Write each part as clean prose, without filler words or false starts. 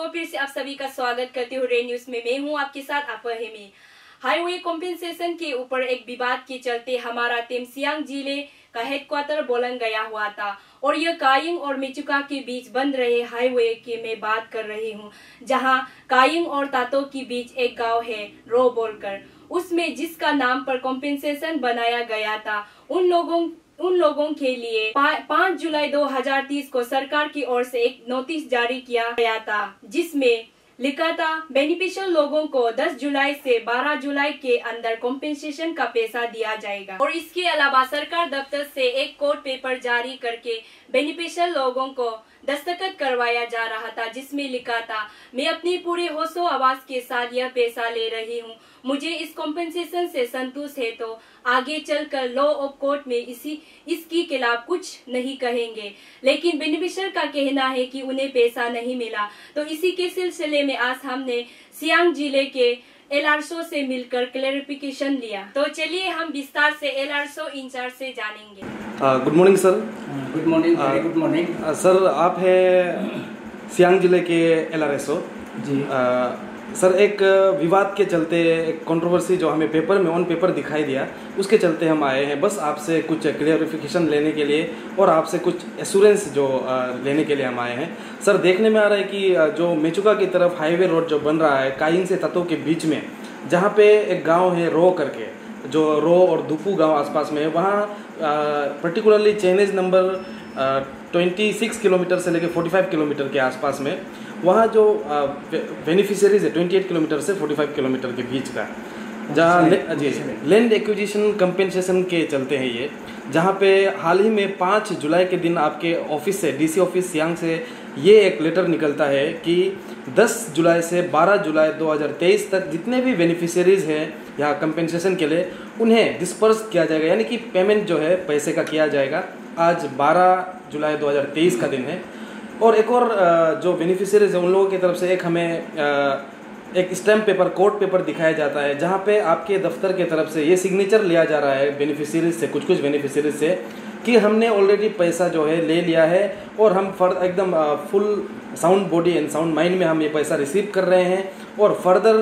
को फिर से आप सभी का स्वागत करते हुए रे न्यूज में मैं हूं आपके साथ अपहिमी। हाईवे कॉम्पेंसेशन के ऊपर एक विवाद के चलते हमारा टीम सियांग जिले का हेडक्वार्टर बोलन गया हुआ था और यह कायिंग और मेचुका के बीच बन रहे हाईवे की मैं बात कर रही हूं, जहां कायिंग और तातो के बीच एक गांव है रो बोलकर। उसमें जिसका नाम पर कॉम्पेंसेशन बनाया गया था उन लोगों के लिए 5 जुलाई 2030 को सरकार की ओर से एक नोटिस जारी किया गया था, जिसमें लिखा था बेनिफिशियल लोगों को 10 जुलाई से 12 जुलाई के अंदर कॉम्पेंसेशन का पैसा दिया जाएगा। और इसके अलावा सरकार दफ्तर से एक कोर्ट पेपर जारी करके बेनिफिशियल लोगों को दस्तखत करवाया जा रहा था, जिसमें लिखा था मैं अपनी पूरे होशो आवाज के साथ यह पैसा ले रही हूँ, मुझे इस कॉम्पेंसेशन से संतुष्ट है तो आगे चलकर लॉ ऑफ कोर्ट में इसके खिलाफ कुछ नहीं कहेंगे। लेकिन बेनिफिशियल का कहना है कि उन्हें पैसा नहीं मिला। तो इसी के सिलसिले में आज हमने सियांग जिले के एलआरसो से मिलकर क्लैरिफिकेशन लिया। तो चलिए हम विस्तार से एलआरसो इंचार्ज से जानेंगे। Good morning sir. Good morning, very good morning sir. आप है सियांग जिले के एलआरएसओ जी। सर, एक विवाद के चलते एक कंट्रोवर्सी जो हमें पेपर में ऑन पेपर दिखाई दिया, उसके चलते हम आए हैं बस आपसे कुछ क्लियरिफिकेशन लेने के लिए और आपसे कुछ एश्योरेंस जो लेने के लिए हम आए हैं। सर, देखने में आ रहा है कि जो मेचुका की तरफ हाईवे रोड जो बन रहा है कायिंग से ततो के बीच में, जहाँ पे एक गांव है रो करके, जो रो और दुपू गांव आसपास में है, वहाँ पर्टिकुलरली चेनेज नंबर 26 किलोमीटर से लेकर 45 किलोमीटर के आसपास में, वहाँ जो बेनिफिशियरीज है 28 किलोमीटर से 45 किलोमीटर के बीच का, जहाँ जी लैंड एक्विजिशन कंपेंसेशन के चलते हैं ये, जहाँ पे हाल ही में 5 जुलाई के दिन आपके ऑफिस से, डीसी ऑफिस सियांग से ये एक लेटर निकलता है कि 10 जुलाई से 12 जुलाई 2023 तक जितने भी बेनिफिशियरीज हैं यहाँ कंपेंसेशन के लिए, उन्हें डिस्पर्स किया जाएगा, यानी कि पेमेंट जो है पैसे का किया जाएगा। आज 12 जुलाई 2023 का दिन है। और एक और जो बेनिफिशियरीज है उन लोगों की तरफ से एक हमें एक स्टैम्प पेपर, कोर्ट पेपर दिखाया जाता है, जहाँ पे आपके दफ्तर के तरफ से ये सिग्नेचर लिया जा रहा है बेनिफिशियरीज से, कुछ बेनिफिशियरीज से, कि हमने ऑलरेडी पैसा जो है ले लिया है और हम एकदम full sound body and sound mind में हम ये पैसा रिसीव कर रहे हैं और फर्दर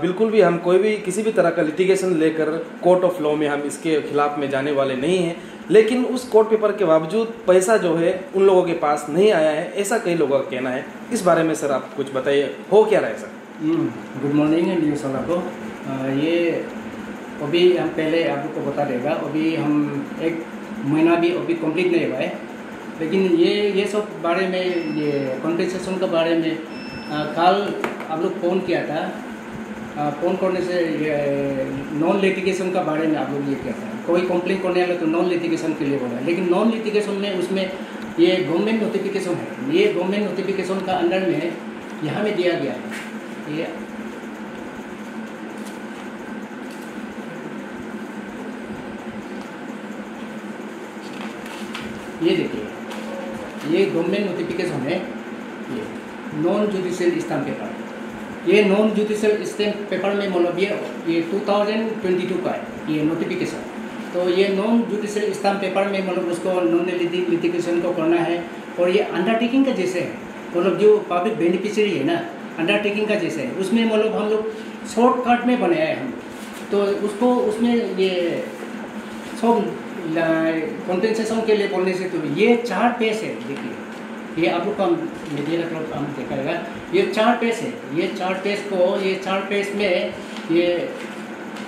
बिल्कुल भी हम कोई भी किसी भी तरह का लिटिगेशन लेकर कोर्ट ऑफ लॉ में हम इसके खिलाफ में जाने वाले नहीं हैं। लेकिन उस कोर्ट पेपर के बावजूद पैसा जो है उन लोगों के पास नहीं आया है, ऐसा कई लोगों का कहना है। इस बारे में सर आप कुछ बताइए, हो क्या रहा है सर? गुड मॉर्निंग एंड सलाह को ये अभी हम पहले आप लोग को बता देगा, अभी हम 1 महीना भी अभी कंप्लीट नहीं हुआ है, लेकिन ये सब बारे में, ये कॉम्पेंसेशन के बारे में कल आप लोग फ़ोन किया था, फ़ोन करने से नॉन लिटिगेशन का बारे में आप लोग ये किया था, कोई कंप्लेंट करने वाला तो नॉन लिटिगेशन के लिए बोला, लेकिन नॉन लिटिगेशन में उसमें ये गवर्नमेंट नोटिफिकेशन है, ये गवर्नमेंट नोटिफिकेशन का अंडर में यहाँ में दिया गया है। ये देखिए, ये गवर्नमेंट नोटिफिकेशन है, ये नॉन जुडिशियल स्टैम्प पेपर, ये नॉन जुडिशियल स्टैम्प पेपर में मतलब ये 2022 का है ये नोटिफिकेशन। तो ये नॉन जुडिशियल स्टैम्प पेपर में मतलब उसको नॉन लिटिगेशन को करना है, और ये अंडरटेकिंग का जैसे है, मतलब जो पब्लिक बेनिफिशियरी है ना, अंडरटेकिंग का जैसे है, उसमें मतलब हम लोग शॉर्टकट में बनाया है हम लोग, तो उसको उसमें ये सब कॉम्पेंसेशन के लिए बोलने से, तो ये 4 पेज है। देखिए, ये आप लोग का मीडिया का हम देखाएगा, ये 4 पेज है, ये 4 पेज को, ये 4 पेज में ये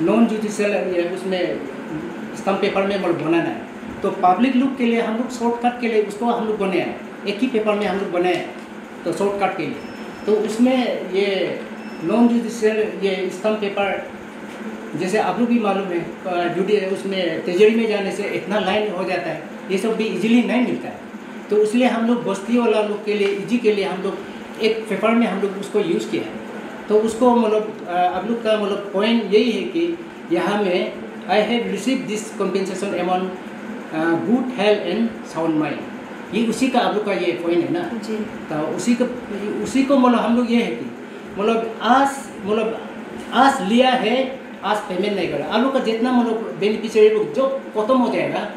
नॉन जुडिशियल ये उसमें स्टैम्प पेपर में मतलब बनाना है। तो पब्लिक लुक के लिए हम लोग शॉर्टकट के लिए उसको हम लोग बनाए हैं, एक ही पेपर में हम लोग बनाए हैं, तो शॉर्टकट के लिए। तो उसमें ये नॉन जुडिशियल ये स्टैम्प पेपर, जैसे आप लोग भी मालूम है, उसमें तिजोरी में जाने से इतना लाइन हो जाता है, ये सब भी इजीली नहीं मिलता है। तो इसलिए हम लोग बस्ती वाला लोग के लिए, इजी के लिए हम लोग एक पेपर में हम लोग उसको यूज़ किया है। तो उसको मतलब आप लोग का मतलब पॉइंट यही है कि यहाँ में I have receive this compensation amount good health and sound mind, ये उसी का आप लोग का ये पॉइंट है ना जी। तो उसी को मतलब हम लोग ये है कि मतलब आस लिया है, आज पेमेंट नहीं करा। आप लोग का जितना मतलब बेनिफिशियरी लोग जो खत्म हो जाएगा,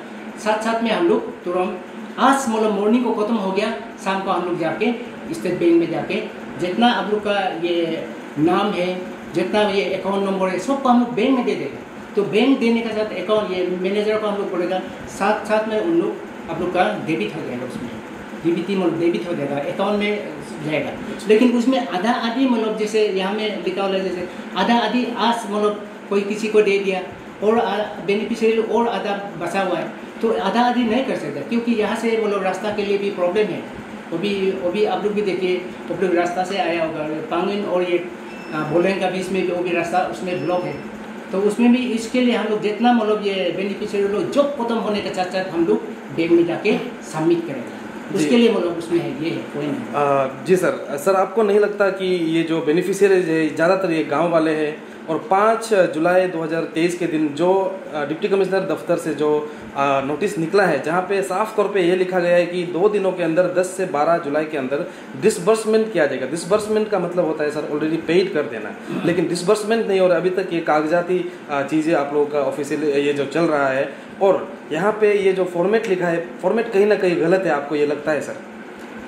साथ साथ में हम लोग तुरंत आज मतलब मॉर्निंग को खत्म हो गया, शाम को हम लोग जाके स्टेट बैंक में जाके जितना आप लोग का ये नाम है, जितना ये अकाउंट नंबर है, सब को हम लोग बैंक में दे देगा। तो बैंक देने के साथ अकाउंट ये मैनेजर को हम लोग बोलेगा, साथ साथ में उन लोग आप लोग का डेबिट हो जाएगा, उसमें डीबीटी मतलब डेबिट हो जाएगा, अकाउंट में जाएगा। लेकिन उसमें आधा आधी मतलब जैसे यहाँ में लिखा हुआ है, जैसे आधा आधी आज मतलब कोई किसी को दे दिया और बेनिफिशियरी और आधा बचा हुआ है, तो आधा आधी नहीं कर सकता, क्योंकि यहाँ से मतलब रास्ता के लिए भी प्रॉब्लम है। अभी आप लोग भी देखिए, आप लोग रास्ता से आया होगा, पांगिन और ये बोलेंग का बीच में भी वो भी रास्ता उसमें ब्लॉक है। तो उसमें भी इसके लिए हम लोग जितना मतलब ये बेनिफिशियरी लोग जॉब खत्म होने के साथ साथ हम लोग बैंक में जाके सबमिट करेंगे, उसके लिए मतलब उसमें है ये है, कोई नहीं। जी सर, आपको नहीं लगता कि ये जो बेनिफिशियरी है ज़्यादातर ये गांव वाले हैं, और 5 जुलाई 2023 के दिन जो डिप्टी कमिश्नर दफ्तर से जो नोटिस निकला है, जहां पे साफ तौर पे ये लिखा गया है कि 2 दिनों के अंदर 10 से 12 जुलाई के अंदर डिसबर्समेंट किया जाएगा। डिसबर्समेंट का मतलब होता है सर ऑलरेडी पेड कर देना, लेकिन डिसबर्समेंट नहीं हो रहा अभी तक। ये कागजाती चीज़ें आप लोगों का ऑफिशियल ये जो चल रहा है, और यहाँ पे ये जो फॉर्मेट लिखा है, फॉर्मेट कहीं ना कहीं गलत है, आपको ये लगता है सर?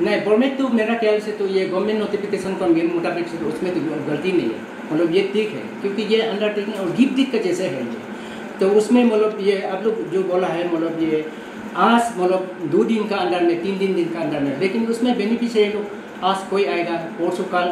नहीं, फॉर्मेट तो मेरा ख्याल से तो ये गवर्नमेंट नोटिफिकेशन का मुताबिक से तो उसमें तो गलती नहीं है, मतलब ये ठीक है, क्योंकि ये अंडरटेकिंग और गिफ्ट दिख का जैसे है ये। तो उसमें मतलब ये आप लोग जो बोला है, मतलब ये आज मतलब 2 दिन का अंदर में, 3 दिन का अंदर में, लेकिन उसमें बेनिफिशियरी लोग आज कोई आएगा, परसों कल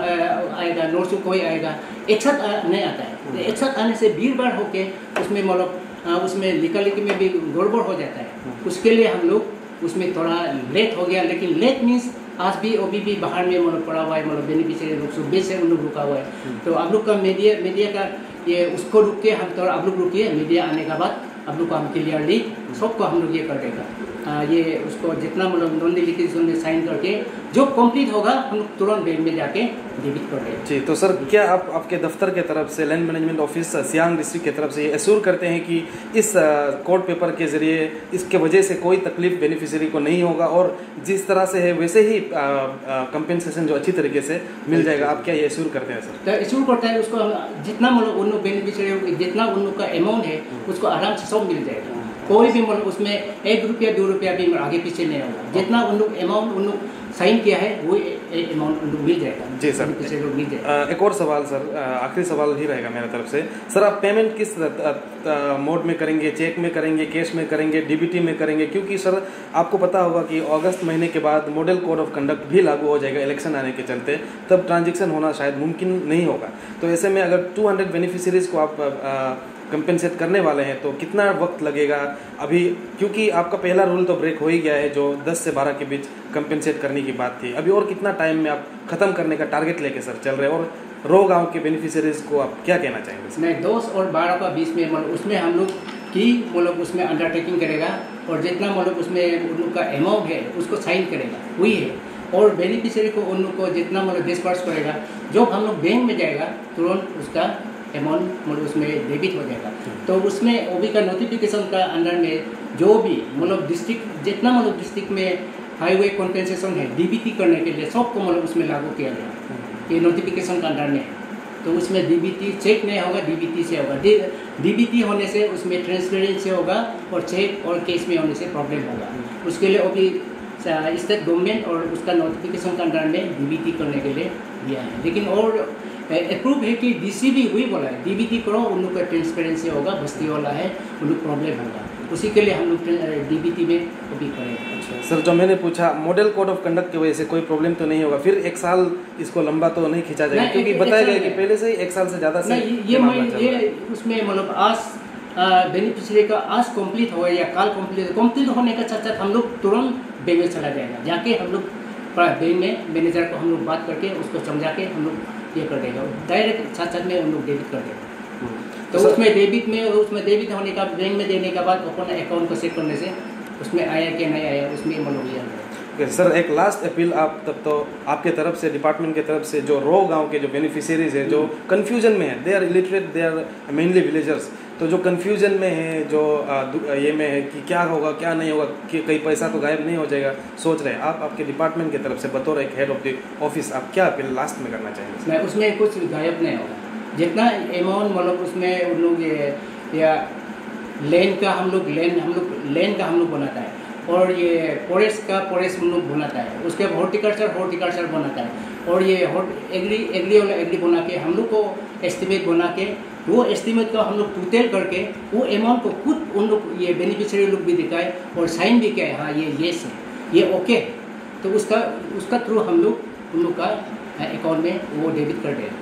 आएगा, नौसों कोई आएगा, एक साथ नहीं आता है। एक साथ आने से भीड़ भाड़ होके उसमें मतलब उसमें लिखा लिखी में भी गड़बड़ हो जाता है। उसके लिए हम लोग उसमें थोड़ा लेट हो गया, लेकिन लेट मीन्स आज भी अभी भी बाहर में मतलब पड़ा हुआ है, मतलब बेनिफिशियरी लोग सुबह से उन लोग रुका हुआ है। तो आप लोग का मीडिया का ये उसको रुक के हम थोड़ा आप लोग रुकिए, मीडिया आने के बाद आप लोग को हम क्लियरली सबको हम लोग ये कर देगा, ये उसको जितना मतलब नॉन लिखित में साइन करके जो कंप्लीट होगा हम लोग तुरंत बैंक में जाके डेबिट कर देंगे। जी, तो सर क्या आप आपके दफ्तर के तरफ से land management office Siang district की तरफ से ये एश्योर करते हैं कि इस कोर्ट पेपर के जरिए इसके वजह से कोई तकलीफ बेनिफिशियरी को नहीं होगा, और जिस तरह से है वैसे ही कंपेंसेशन जो अच्छी तरीके से मिल जाएगा? आप क्या ये एश्योर करते हैं सर? तो एश्योर करता है, उसको जितना मतलब उन लोग बेनिफिशियरी जितना उन लोग का अमाउंट है उसको आराम से सब मिल जाएगा। कोई भी मतलब उसमें 1 रुपया 2 रुपया भी आगे पीछे नहीं होगा। जितना उन लोग अमाउंट उन लोग साइन किया है वो अमाउंट उन लोग मिल जाएगा। जी सर, मिल जाएगा। एक और सवाल सर, आखिरी सवाल ही रहेगा मेरे तरफ से। सर आप पेमेंट किस मोड में करेंगे? चेक में करेंगे, कैश में करेंगे, डीबीटी में करेंगे? क्योंकि सर आपको पता होगा कि अगस्त महीने के बाद मॉडल कोड ऑफ कंडक्ट भी लागू हो जाएगा इलेक्शन आने के चलते, तब ट्रांजेक्शन होना शायद मुमकिन नहीं होगा। तो ऐसे में अगर 200 बेनिफिशियरीज को आप कंपेंसेट करने वाले हैं तो कितना वक्त लगेगा अभी? क्योंकि आपका पहला रूल तो ब्रेक हो ही गया है, जो 10 से 12 के बीच कंपेंसेट करने की बात थी। अभी और कितना टाइम में आप खत्म करने का टारगेट लेके सर चल रहे हैं, और रो गांव के बेनिफिशियरीज को आप क्या कहना चाहेंगे? नहीं, 10 और 12 का बीच में मतलब उसमें हम लोग की मतलब उसमें अंडरटेकिंग करेगा, और जितना मतलब उसमें उन लोग का अमाउंट है उसको साइन करेगा वही है, और बेनिफिशियरी को उन लोग को जितना मतलब डिस्पर्स करेगा, जब हम लोग बैंक में जाएगा तुरंत उसका अमाउंट मतलब उसमें डेबिट हो जाएगा। तो उसमें ओबी का नोटिफिकेशन का अंडर में जो भी मतलब डिस्ट्रिक्ट जितना मतलब डिस्ट्रिक्ट में हाईवे कॉम्पेंसेशन है डीबीटी करने के लिए सबको मतलब उसमें लागू किया गया, ये नोटिफिकेशन का अंडर में है। तो उसमें डीबीटी चेक नहीं होगा, डीबीटी से होगा। डीबीटी होने से उसमें ट्रांसपेरेंसी होगा, और चेक और कैश में होने से प्रॉब्लम होगा। उसके लिए अभी स्टेट गवर्नमेंट और उसका नोटिफिकेशन का अंडर में डीबीटी करने के लिए दिया है। लेकिन और अप्रूव है कि डीसी भी वही बोला है डीबीटी करो, उन लोग का ट्रांसपेरेंसी होगा, बस्ती वाला है, उन लोग प्रॉब्लम होगा, उसी के लिए हम लोग डीबीटी में भी करेंगे। सर जो मैंने पूछा मॉडल कोड ऑफ कंडक्ट की वजह से कोई प्रॉब्लम तो नहीं होगा? फिर 1 साल इसको लंबा तो नहीं खींचा जाएगा? क्योंकि बताया गया कि पहले से ही 1 साल से ज़्यादा से ये उसमें मतलब आज बेनिफिशियरी का आज कंप्लीट हो या कल कंप्लीट होने का साथ साथ हम लोग तुरंत बैंक में चला जाएगा, जाके हम लोग बैंक में मैनेजर को हम लोग बात करके उसको समझा के हम लोग ये कर देगा, डायरेक्ट साथ साथ में हम लोग डेबिट कर देगा। तो उसमें डेबिट होने का बैंक में देने के बाद अपना अकाउंट को चेक करने से उसमें आया कि नहीं आया उसमें मतलब ये सर एक लास्ट अपील आप तब तो आपके तरफ से डिपार्टमेंट की तरफ से जो रो गांव के जो बेनिफिशियरीज है जो कन्फ्यूजन में है, they are illiterate, they are mainly villagers, तो जो कन्फ्यूजन में है, जो ये में है कि क्या होगा क्या नहीं होगा, कि कहीं पैसा तो गायब नहीं हो जाएगा, सोच रहे हैं आप आपके डिपार्टमेंट की तरफ से बतौर एक हेड ऑफ द ऑफिस आप क्या अपील लास्ट में करना चाहेंगे? उसमें कुछ गायब नहीं होगा, जितना अमाउंट मतलब उसमें उन लोग या लैंड का हम लोग बनाता है, और ये फॉरेस्ट का फॉरेस्ट हम लोग बनाता है, उसके बाद हॉर्टिकल्चर बनाता है, और ये एग्री वाला एग्री बना के हम लोग को एस्टिमेट बना के वो एस्टिमेट को हम लोग टोटल करके वो अमाउंट को खुद उन लोग ये बेनिफिशियरी लोग भी दिखाए और साइन भी किया, हाँ ये येस है, ये ओके, तो उसका थ्रू हम लोग उन लोग का अकाउंट में वो डेबिट कर दें।